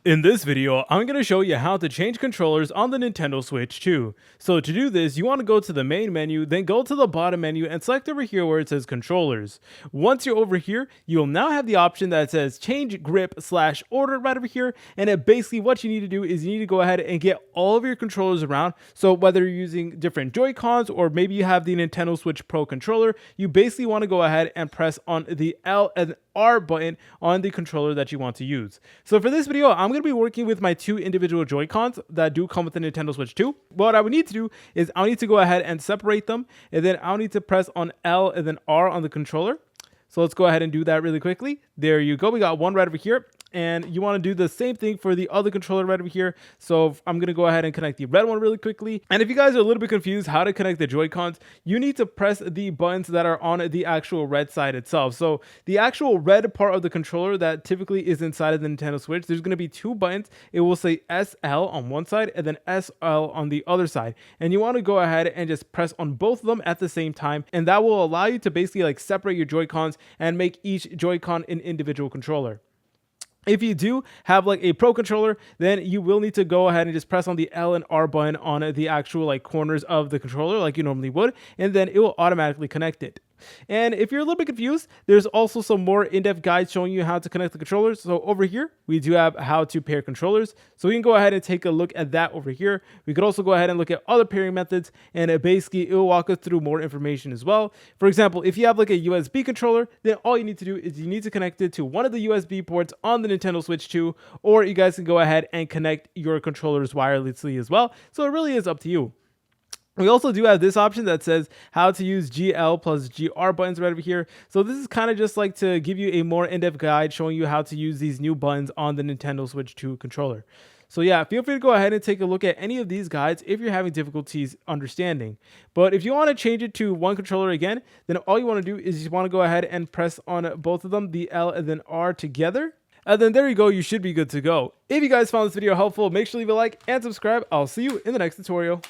In this video, I'm going to show you how to change controllers on the Nintendo Switch 2. So to do this, you want to go to the main menu, then go to the bottom menu and select over here where it says controllers. Once you're over here, you'll now have the option that says change grip/order right over here. And basically what you need to do is you need to go ahead and get all of your controllers around. So whether you're using different Joy-Cons or maybe you have the Nintendo Switch Pro controller, you basically want to go ahead and press on the L and R button on the controller that you want to use. So for this video, I'm going to be working with my two individual Joy-Cons that do come with the Nintendo Switch 2. What I would need to do is I'll need to go ahead and separate them, and then I'll need to press on L and then R on the controller. So let's go ahead and do that really quickly. There you go. We got one right over here. And you want to do the same thing for the other controller right over here. So I'm going to go ahead and connect the red one really quickly. And if you guys are a little bit confused how to connect the Joy-Cons, you need to press the buttons that are on the actual red side itself. So the actual red part of the controller that typically is inside of the Nintendo Switch, there's going to be two buttons. It will say SL on one side and then SL on the other side. And you want to go ahead and just press on both of them at the same time. And that will allow you to basically like separate your Joy-Cons and make each Joy-Con an individual controller. If you do have like a Pro controller, then you will need to go ahead and just press on the L and R button on the actual like corners of the controller like you normally would, and then it will automatically connect it. And if you're a little bit confused, there's also some more in-depth guides showing you how to connect the controllers. So over here, we do have how to pair controllers. So we can go ahead and take a look at that over here. We could also go ahead and look at other pairing methods, and basically it will walk us through more information as well. For example, if you have like a USB controller, then all you need to do is you need to connect it to one of the USB ports on the Nintendo Switch 2, or you guys can go ahead and connect your controllers wirelessly as well. So it really is up to you. We also do have this option that says how to use GL plus GR buttons right over here. So this is kind of just like to give you a more in-depth guide showing you how to use these new buttons on the Nintendo Switch 2 controller. So yeah, feel free to go ahead and take a look at any of these guides if you're having difficulties understanding. But if you want to change it to one controller again, then all you want to do is you want to go ahead and press on both of them, the L and then R together. And then there you go, you should be good to go. If you guys found this video helpful, make sure to leave a like and subscribe. I'll see you in the next tutorial.